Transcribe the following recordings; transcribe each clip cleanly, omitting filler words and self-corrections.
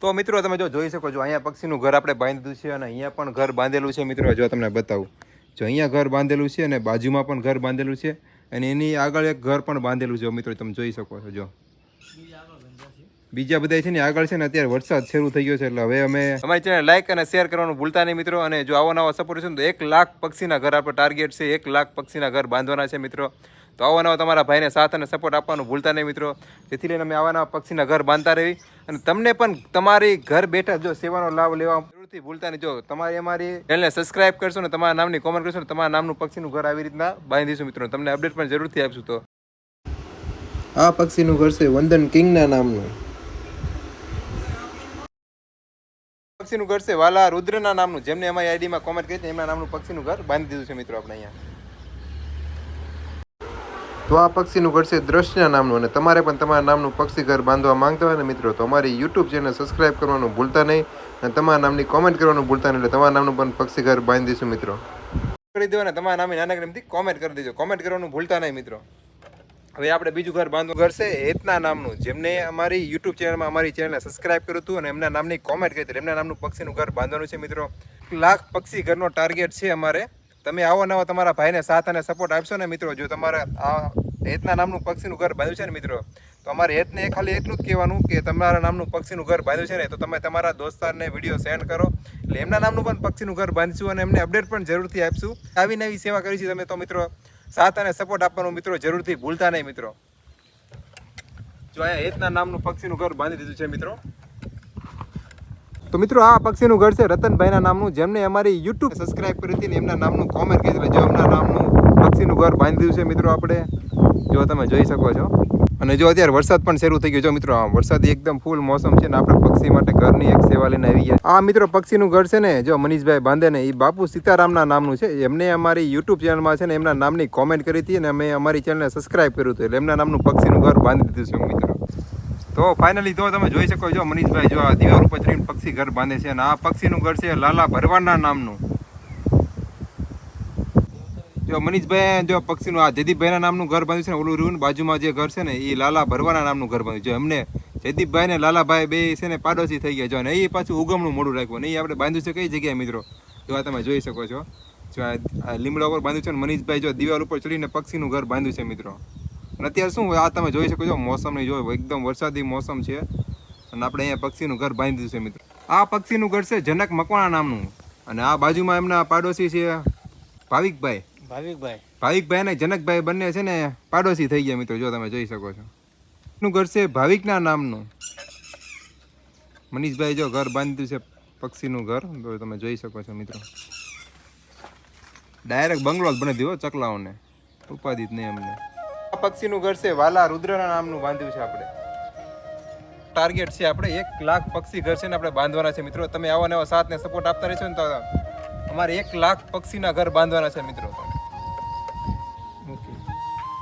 તો મિત્રો તમે જો જોઈ શકો છો અહીંયા પક્ષીનું ઘર આપણે બાંધ્યું છે અને અહીંયા પણ ઘર બાંધેલું છે મિત્રો. જો તમને બતાવું, જો અહીંયા ઘર બાંધેલું છે અને બાજુમાં પણ ઘર બાંધેલું છે અને એની આગળ એક ઘર પણ બાંધેલું છે મિત્રો. તમે જોઈ શકો છો. જો બીજા બધા છે ને આગળ છે ને અત્યારે વરસાદ શરૂ થઈ ગયો છે એટલે હવે અમે અમારી ચેનલ લાઈક અને શેર કરવાનું ભૂલતા નહીં મિત્રો. અને જો આવો નવા સપોર્ટ છે ને તો 1 લાખ પક્ષીના ઘર આપણો ટાર્ગેટ છે. 1 લાખ પક્ષીના ઘર બાંધવાના છે મિત્રો. તો આવા નવા તમારા ભાઈને સાથ અને સપોર્ટ આપવાનું ભૂલતા નહીં મિત્રો. જેથી લઈને અમે આવા નવા પક્ષીના ઘર બાંધતા રહી અને તમને પણ તમારી ઘર બેઠા જો સેવાનો લાભ લેવા જરૂરથી ભૂલતા નહીં. જો તમારી અમારી ચેનલને સબસ્ક્રાઇબ કરશો ને તમારા નામની કોમેન્ટ કરશો ને તમારા નામનું પક્ષીનું ઘર આવી રીતના બાંધીશું મિત્રો. તમને અપડેટ પણ જરૂરથી આપશું. તો આ પક્ષીનું ઘર છે વંદન કિંગના નામનું. પક્ષીનું ઘર છે વાલા રુદ્રના નામનું. જેમને અમારી આઈડીમાં કોમેન્ટ કરી એમના નામનું પક્ષીનું ઘર બાંધી દીધું છે મિત્રો આપણે અહીંયા. તો આ પક્ષીનું ઘર છે દ્રશ્યના નામનું. અને તમારે પણ તમારા નામનું પક્ષી ઘર બાંધવા માંગતા હોય ને મિત્રો તો અમારી યુટ્યુબ ચેનલ સબસ્ક્રાઇબ કરવાનું ભૂલતા નહીં અને તમારા નામની કોમેન્ટ કરવાનું ભૂલતા નહીં. એટલે તમારા નામનું પણ પક્ષી ઘર બાંધી દઈશું મિત્રો. કરી દો ને તમારા નામની નાનકડી કોમેન્ટ કરી દેજો. કોમેન્ટ કરવાનું ભૂલતા નહીં મિત્રો. હવે આપણે બીજું ઘર બાંધવું ઘર છે હેતના નામનું. જેમને અમારી યુટ્યુબ ચેનલમાં અમારી ચેનલને સબસ્ક્રાઇબ કર્યું હતું અને એમના નામની કોમેન્ટ કરી હતી એમના નામનું પક્ષીનું ઘર બાંધવાનું છે મિત્રો. 1 લાખ પક્ષી ઘરનો ટાર્ગેટ છે અમારે. તમે આવો નવા તમારા ભાઈને સાથ અને સપોર્ટ આપશો ને મિત્રો. જો તમારે આ હેતના નામનું પક્ષીનું ઘર બાંધ્યું છે ને મિત્રો તો અમારે હેતને ખાલી એટલું જ કહેવાનું કે તમારા નામનું પક્ષીનું ઘર બાંધ્યું છે ને તો તમે તમારા દોસ્તારને વિડીયો સેન્ડ કરો એટલે એમના નામનું પણ પક્ષીનું ઘર બાંધીશું અને એમને અપડેટ પણ જરૂરથી આપશું. આવી નવી સેવા કરીશું તમે તો મિત્રો સાથ અને સપોર્ટ આપવાનું મિત્રો જરૂરથી ભૂલતા નહીં મિત્રો. જો અહીંયા હેતના નામનું પક્ષીનું ઘર બાંધી દીધું છે મિત્રો. તો મિત્રો આ પક્ષીનું ઘર છે રતનભાઈના નામનું. જેમને અમારી યુટ્યુબ સબસ્ક્રાઇબ કરી હતી ને એમના નામનું કોમેન્ટ કરી એટલે જો એમના નામનું પક્ષીનું ઘર બાંધી દીધું છે મિત્રો આપણે. જો તમે જોઈ શકો છો. અને જો અત્યારે વરસાદ પણ શરૂ થઈ ગયો. જો મિત્રો વરસાદ એકદમ ફૂલ મોસમ છે ને આપણે પક્ષી માટે ઘરની એક સેવા લઈને આવી ગયા. આ મિત્રો પક્ષીનું ઘર છે ને જો મનીષભાઈ બાંધે ને એ બાપુ સીતારામના નામનું છે. એમને અમારી યુટ્યુબ ચેનલમાં છે ને એમના નામની કોમેન્ટ કરી હતી અને અમે અમારી ચેનલને સબસ્ક્રાઇબ કર્યું હતું એટલે એમના નામનું પક્ષીનું ઘર બાંધી દીધું છે મિત્રો. તો ફાઇનલી તો તમે જોઈ શકો છો મનીષભાઈ જો આ દિવાલ ઉપર ચડીને પક્ષી ઘર બાંધે છે અને આ પક્ષીનું ઘર છે લાલા ભરવાડના નામનું. જો મનીષભાઈ જો પક્ષીનું આ જયદીપભાઈના નામનું ઘર બાંધ્યું છે ને ઓલું રૂન બાજુમાં જે ઘર છે ને એ લાલા ભરવાના નામનું ઘર બાંધ્યું. જો એમને જયદીપભાઈ ને લાલાભાઈ બે છે ને પાડોશી થઈ ગયા. જો અને એ પાછું ઉગમનું મોડું રાખ્યું ને એ આપણે બાંધ્યું છે કઈ જગ્યાએ મિત્રો જો આ તમે જોઈ શકો છો. જો આ લીમડા ઉપર બાંધ્યું છે ને મનીષભાઈ જો દિવાલ ઉપર ચડીને પક્ષીનું ઘર બાંધ્યું છે મિત્રો. અને અત્યારે શું આ તમે જોઈ શકો છો મોસમની જો એકદમ વરસાદી મોસમ છે અને આપણે અહીંયા પક્ષીનું ઘર બાંધી દીધું છે મિત્રો. આ પક્ષીનું ઘર છે જનક મકવાણા નામનું અને આ બાજુમાં એમના પાડોશી છે ભાવિકભાઈ અને જનકભાઈ બંને છે ને પાડોશી થઈ ગયા મિત્રો. જો તમે જોઈ શકો છો એનું ઘર છે ભાવિકના નામનું. મનીષભાઈ જો ઘર બાંધ્યું છે પક્ષીનું ઘર તો તમે જોઈ શકો છો મિત્રો. ડાયરેક્ટ બંગલો જ બની દીધો ચકલાઓને ઉપાધિ જ નહીં અમને. આ પક્ષીનું ઘર છે વાલા રુદ્રના નામનું બાંધ્યું છે આપણે. ટાર્ગેટ છે આપણે 1 લાખ પક્ષી ઘર છે ને આપણે બાંધવાના છે મિત્રો. તમે આવા નવા સાથ ને સપોર્ટ આપતા રહેશો ને તો અમારે 1 લાખ પક્ષીના ઘર બાંધવાના છે મિત્રો.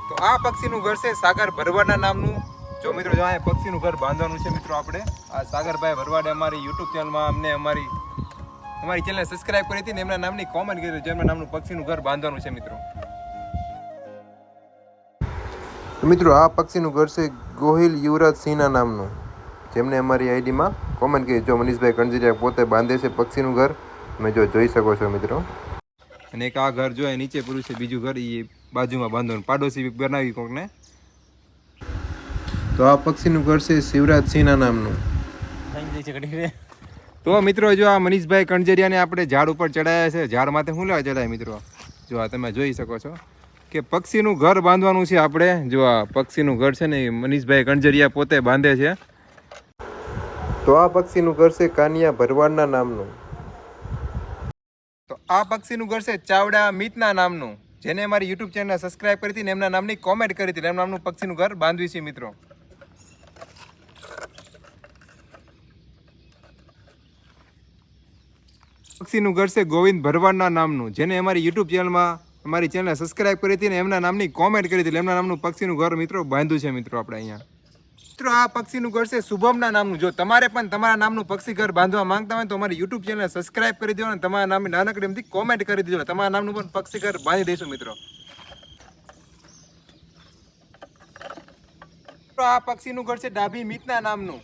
તો આ પક્ષીનું ઘર છે સાગર ભરવાડના નામનું. જો મિત્રો જો આ પક્ષીનું ઘર બાંધવાનું છે મિત્રો આપણે. આ સાગરભાઈ ભરવાડે અમારી યુટ્યુબ ચેનલમાં અમને અમારી ચેનલને સબસ્ક્રાઇબ કરી હતી ને એમના નામની કોમેન્ટ કરી જેમના નામનું પક્ષીનું ઘર બાંધવાનું છે મિત્રો. તો મિત્રો આ પક્ષીનું ઘર છે ગોહિલ યુવરાજ સિંહના નામનું. જેમને અમારી આઈડીમાં કોમેન્ટ કરી. જો મનીષભાઈ કણજીરિયા પોતે બાંધે છે પક્ષીનું ઘર તમે જો જોઈ શકો છો મિત્રો. અને એક આ ઘર જો નીચે પૂરું છે બીજું ઘર એ બાજુમાં બાંધવાનું પાડોશી બનાવી કોકને. તો આ પક્ષીનું ઘર છે શિવરાજસિંહના નામનું. તો મિત્રો જો આ મનીષભાઈ કણજરિયાને આપણે ઝાડ ઉપર ચડાયા છે. ઝાડ માથે શું લેવા ચડાય મિત્રો જો આ તમે જોઈ શકો છો કે પક્ષીનું ઘર બાંધવાનું છે આપણે. જો આ પક્ષીનું ઘર છે ને મનીષભાઈ કણજરિયા પોતે બાંધે છે. તો આ પક્ષીનું ઘર છે કાનિયા ભરવાડના નામનું. તો આ પક્ષીનું ઘર છે ચાવડા મિતના નામનું. જેને અમારી યુટ્યુબ ચેનલ સબસ્ક્રાઇબ કરી હતી ને એમના નામની કોમેન્ટ કરી હતી એમના નામનું પક્ષીનું ઘર બાંધ્યું છે મિત્રો. પક્ષીનું ઘર છે ગોવિંદ ભરવાડના નામનું. જેને અમારી યુટ્યુબ ચેનલમાં અમારી ચેનલ સબસ્ક્રાઇબ કરી હતી ને એમના નામની કોમેન્ટ કરી હતી એમના નામનું પક્ષીનું ઘર મિત્રો બાંધ્યું છે મિત્રો આપણે અહીંયા. મિત્રો આ પક્ષીનું ઘર છે શુભમના નામનું. જો તમારે પણ તમારા નામનું પક્ષી ઘર બાંધવા માંગતા હોય તો અમારી યુટ્યુબ ચેનલ સબસ્ક્રાઇબ કરી દો અને તમારા નામની નાનકડી એમથી કોમેન્ટ કરી દેજો. તમારા નામનું પણ પક્ષી ઘર બાંધી દઈશું મિત્રો. આ પક્ષીનું ઘર છે ડાભી મિતના નામનું.